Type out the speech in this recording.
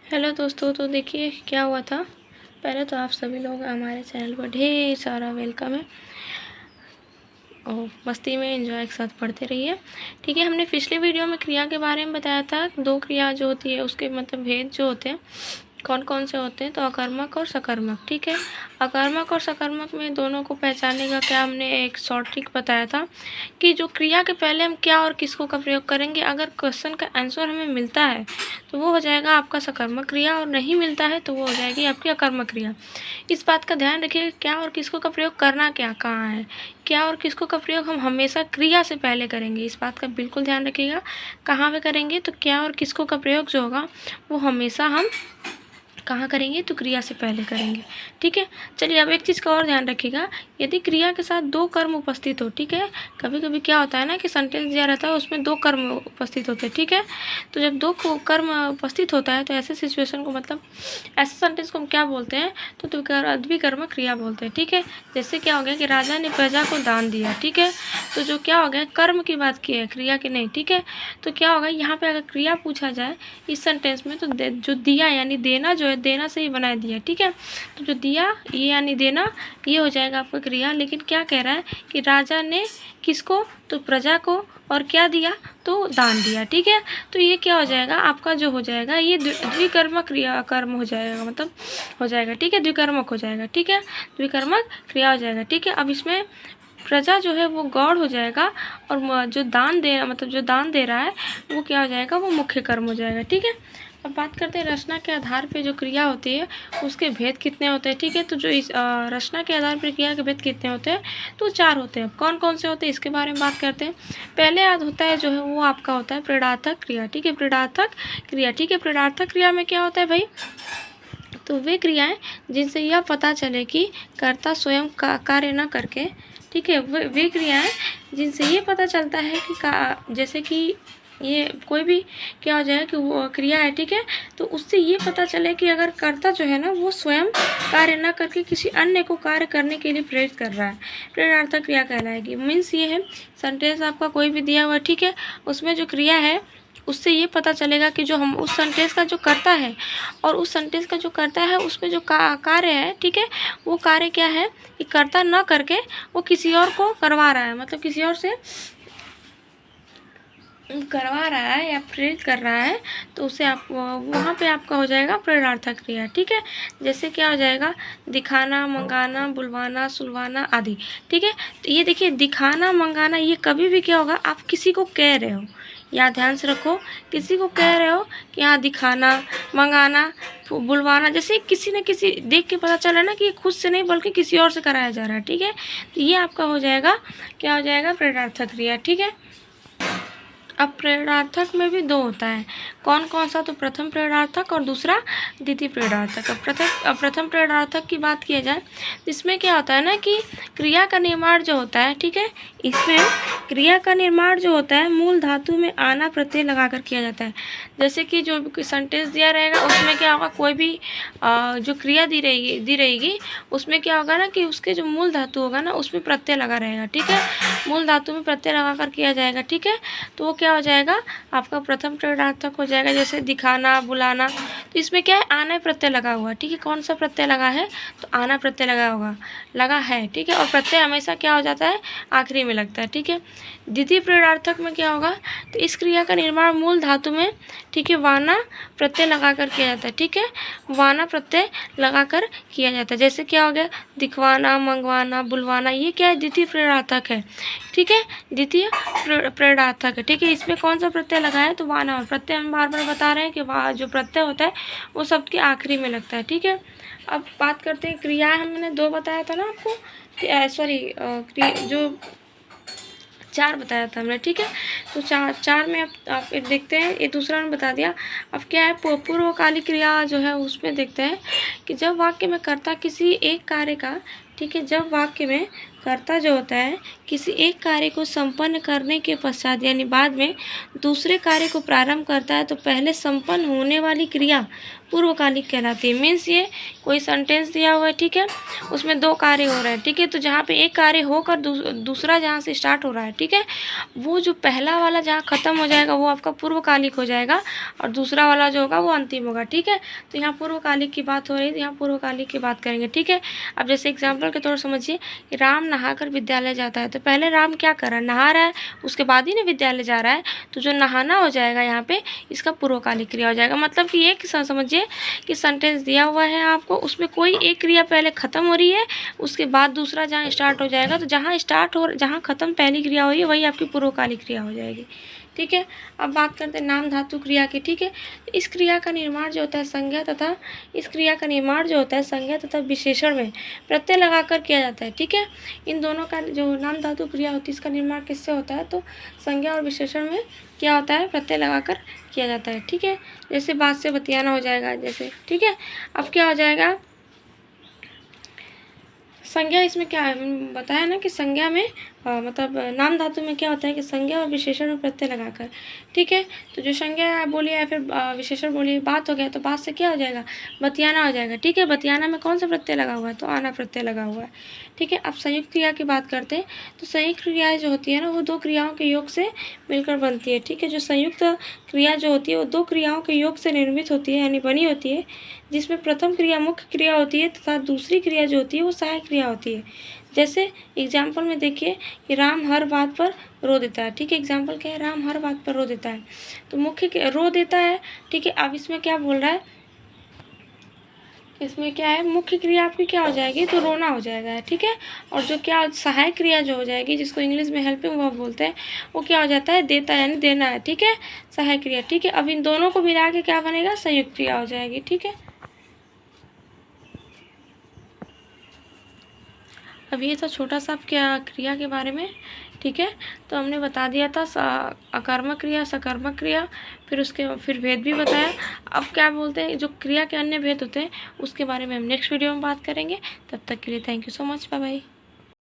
Hello दोस्तों, तो देखिए क्या हुआ था। पहले तो आप सभी लोग हमारे चैनल पर ढेर सारा वेलकम है और मस्ती में एंजॉय के साथ पढ़ते रहिए। ठीक है, हमने पिछले वीडियो में क्रिया के बारे में बताया था। दो क्रिया जो होती है उसके मतलब भेद जो होते हैं कौन कौन से होते हैं, तो अकर्मक और सकर्मक। ठीक है, अकर्मक और सकर्मक में दोनों को पहचानने का क्या हमने एक शॉर्ट ट्रिक बताया था कि जो क्रिया के पहले हम क्या और किसको का प्रयोग करेंगे, अगर क्वेश्चन का आंसर हमें मिलता है तो वो हो जाएगा आपका सकर्मक क्रिया, और नहीं मिलता है तो वो हो जाएगी आपकी अकर्मक क्रिया। इस बात का ध्यान रखिए, क्या और किसको का प्रयोग करना क्या कहाँ है। क्या और किसको का प्रयोग हम हमेशा क्रिया से पहले करेंगे, इस बात का बिल्कुल ध्यान रखिएगा। कहाँ पे करेंगे, तो क्या और किसको का प्रयोग जो होगा वो हमेशा हम कहाँ करेंगे, तो क्रिया से पहले करेंगे। ठीक है, चलिए अब एक चीज़ का और ध्यान रखिएगा, यदि क्रिया के साथ दो कर्म उपस्थित हो। ठीक है, कभी कभी क्या होता है ना कि सेंटेंस दिया रहता है उसमें दो कर्म उपस्थित होते हैं। ठीक है, तो जब दो कर्म उपस्थित होता है तो ऐसे सिचुएशन को मतलब ऐसे सेंटेंस को हम क्या बोलते हैं, तो द्विकर्म क्रिया बोलते हैं। ठीक है, जैसे क्या हो गया कि राजा ने प्रजा को दान दिया। ठीक है, तो जो क्या हो गया, कर्म की बात की है, क्रिया की नहीं। ठीक है, तो क्या होगा यहाँ पे अगर क्रिया पूछा जाए इस सेंटेंस में, तो जो दिया यानी देना जो है, देना से ही बनाया दिया। ठीक है, तो जो दिया ये यानी देना, ये हो जाएगा आपका क्रिया। लेकिन क्या कह रहा है कि राजा ने किसको, तो प्रजा को, और क्या दिया, तो दान दिया। ठीक है, तो ये क्या हो जाएगा आपका, जो हो जाएगा ये द्विकर्मक क्रिया कर्म हो जाएगा, मतलब हो जाएगा। ठीक है, द्विकर्मक हो जाएगा। ठीक है, द्विकर्मक क्रिया हो जाएगा। ठीक है, अब इसमें प्रजा जो है वो गौड़ हो जाएगा, और जो दान दे मतलब जो दान दे रहा है वो क्या हो जाएगा, वो मुख्य कर्म हो जाएगा। ठीक है, अब बात करते हैं रचना के आधार पे जो क्रिया होती है उसके भेद कितने होते हैं। ठीक है, तो जो इस रचना के आधार पर क्रिया के भेद कितने होते हैं, तो 4 होते हैं। कौन कौन से होते हैं इसके बारे में बात करते हैं। पहले याद होता है जो है वो आपका होता है प्रेरणार्थक क्रिया। ठीक है, प्रेरणार्थक क्रिया। ठीक है, प्रेरणार्थक क्रिया में क्या होता है भाई, तो वे क्रियाएं जिनसे यह पता चले कि कर्ता स्वयं कार्य न करके, ठीक है, वे क्रियाएं जिनसे ये पता चलता है कि जैसे कि ये कोई भी क्या हो जाए कि वो क्रिया है। ठीक है, तो उससे ये पता चले कि अगर कर्ता जो है ना वो स्वयं कार्य न करके किसी अन्य को कार्य करने के लिए प्रेरित कर रहा है, प्रेरणार्थक क्रिया कहलाएगी। मीन्स ये है सेंटेंस आपका कोई भी दिया हुआ, ठीक है, उसमें जो क्रिया है उससे ये पता चलेगा कि जो हम उस सेंटेंस का जो करता है और उस सेंटेंस का जो करता है उसमें जो कार्य है, ठीक है, वो कार्य क्या है कि कर्ता न करके वो किसी और को करवा रहा है, मतलब किसी और से करवा रहा है या प्रेरित कर रहा है, तो उसे आप वहाँ पे आपका हो जाएगा प्रेरणार्थक क्रिया। ठीक है, जैसे क्या हो जाएगा, दिखाना, मंगाना, बुलवाना, सुलवाना आदि। ठीक है, तो ये देखिए दिखाना मंगाना ये कभी भी क्या होगा, आप किसी को कह रहे हो, या ध्यान से रखो, किसी को कह रहे हो कि हाँ दिखाना, मंगाना, बुलवाना, जैसे किसी न किसी देख के पता चला ना कि ये खुद से नहीं बल्कि किसी और से कराया जा रहा है। ठीक है, तो ये आपका हो जाएगा, क्या हो जाएगा, प्रेरणार्थक क्रिया। ठीक है, अब प्रेरणार्थक में भी दो होता है, कौन कौन सा, तो प्रथम प्रेरणार्थक और दूसरा द्वितीय प्रेरणार्थक। अब प्रथम प्रेरणार्थक की बात किया जाए तो इसमें क्या होता है ना कि क्रिया का निर्माण जो होता है, ठीक है, इसमें क्रिया का निर्माण जो होता है मूल धातु में आना प्रत्यय लगाकर किया जाता है। जैसे कि जो सेंटेंस दिया रहेगा उसमें क्या होगा, कोई भी जो क्रिया दी रहेगी उसमें क्या होगा ना कि उसके जो मूल धातु होगा ना उसमें प्रत्यय लगा रहेगा। ठीक है, मूल धातु में प्रत्यय लगाकर किया जाएगा। ठीक है, तो वो क्या हो जाएगा आपका प्रथम प्रेरणार्थक हो जाएगा। जैसे दिखाना, बुलाना, तो इसमें क्या है, आना प्रत्यय लगा हुआ है। ठीक है, कौन सा प्रत्यय लगा है, तो आना प्रत्यय लगा है। ठीक है, और प्रत्यय हमेशा क्या हो जाता है, आखिरी में लगता है। ठीक है, द्वितीय प्रेरणार्थक में क्या होगा, तो इस क्रिया का निर्माण मूल धातु में, ठीक है, वाना प्रत्यय लगाकर किया जाता है। ठीक है, वाना प्रत्यय लगाकर किया जाता है। जैसे क्या हो गया, दिखवाना, मंगवाना, बुलवाना, ये क्या है, द्वितीय प्रेरणार्थक है। ठीक है, द्वितीय प्रेरणार्थक है। ठीक है, इसमें कौन सा प्रत्यय लगा है, तो वाना। प्रत्यय हम बार बार बता रहे हैं कि जो प्रत्यय होता है वो सबके आखिरी में लगता है। ठीक है, अब बात करते हैं क्रियाएं, हमने 2 बताया था ना आपको, सॉरी जो 4 बताया था हमने। ठीक है, तो चार में आप देखते हैं, ये दूसरा ने बता दिया। अब क्या है, पूर्वकालिक क्रिया जो है उसमें देखते हैं कि जब वाक्य में कर्ता किसी एक कार्य का, ठीक है, जब वाक्य में कर्ता जो होता है किसी एक कार्य को संपन्न करने के पश्चात यानी बाद में दूसरे कार्य को प्रारंभ करता है तो पहले संपन्न होने वाली क्रिया पूर्वकालिक कहलाती है। मीन्स ये कोई सेंटेंस दिया हुआ है, ठीक है, उसमें दो कार्य हो रहे हैं, ठीक है, तो जहाँ पे एक कार्य होकर दूसरा जहाँ से स्टार्ट हो रहा है, ठीक है, वो जो पहला वाला जहाँ ख़त्म हो जाएगा वो आपका पूर्वकालिक हो जाएगा और दूसरा वाला जो होगा वो अंतिम होगा, ठीक है। तो यहाँ पूर्वकालिक की बात हो रही है तो यहाँ पूर्वकालिक की बात करेंगे, ठीक है। अब जैसे एग्जाम्पल के तौर पर समझिए कि राम नहाकर विद्यालय जाता है, तो पहले राम क्या कर रहा है, नहा रहा है, उसके बाद ही ना विद्यालय जा रहा है, तो जो नहाना हो जाएगा यहाँ पे इसका पूर्वकालिक क्रिया हो जाएगा। मतलब कि एक समझिए कि सेंटेंस दिया हुआ है आपको, उसमें कोई एक क्रिया पहले ख़त्म हो रही है, उसके बाद दूसरा जहाँ स्टार्ट हो जाएगा, तो जहाँ ख़त्म पहली क्रिया हुई है वही आपकी पूर्वकालिक क्रिया हो जाएगी, ठीक है। अब बात करते हैं नाम धातु क्रिया की, ठीक है। इस क्रिया का निर्माण जो होता है संज्ञा तथा विशेषण में प्रत्यय लगाकर किया जाता है, ठीक है। इन दोनों का जो नाम धातु क्रिया होती है इसका निर्माण किससे होता है, तो संज्ञा और विशेषण में क्या होता है, प्रत्यय लगाकर किया जाता है, ठीक है। जैसे बात से बतियाना हो जाएगा जैसे, ठीक है। अब क्या हो जाएगा, संज्ञा इसमें क्या है बताया ना कि संज्ञा में मतलब नाम धातु में क्या होता है कि संज्ञा और विशेषण में प्रत्यय लगाकर, ठीक है। तो जो संज्ञा बोलिए या फिर विशेषण बोलिए बात हो गया, तो बात से क्या हो जाएगा, बतियाना हो जाएगा, ठीक है। बतियाना में कौन सा प्रत्यय लगा हुआ है, तो आना प्रत्यय लगा हुआ है, ठीक है। अब संयुक्त क्रिया की बात करते हैं, तो संयुक्त क्रियाएँ जो होती है ना वो दो क्रियाओं के योग से मिलकर बनती है, ठीक है। जो संयुक्त क्रिया जो होती है वो दो क्रियाओं के योग से निर्मित होती है यानी बनी होती है, जिसमें प्रथम क्रिया मुख्य क्रिया होती है तथा दूसरी क्रिया जो होती है वो सहायक क्रिया होती है। जैसे एग्जाम्पल में देखिए कि राम हर बात पर रो देता है, ठीक है। एग्जाम्पल क्या है, राम हर बात पर रो देता है, तो मुख्य रो देता है, ठीक है। अब इसमें क्या बोल रहा है, इसमें क्या है, मुख्य क्रिया आपकी क्या हो जाएगी, तो रोना हो जाएगा, ठीक है। और जो क्या सहायक क्रिया जो हो जाएगी जिसको इंग्लिश में हेल्पिंग वर्ब बोलते हैं, वो क्या हो जाता है, देता है यानी देना है, ठीक है, सहायक क्रिया, ठीक है। अब इन दोनों को मिला के क्या बनेगा, संयुक्त क्रिया हो जाएगी, ठीक है। अब ये था छोटा सा क्या क्रिया के बारे में, ठीक है। तो हमने बता दिया था अकर्मक क्रिया, सकर्मक क्रिया, फिर भेद भी बताया। अब क्या बोलते हैं जो क्रिया के अन्य भेद होते हैं उसके बारे में हम नेक्स्ट वीडियो में बात करेंगे। तब तक के लिए thank you so much, bye bye.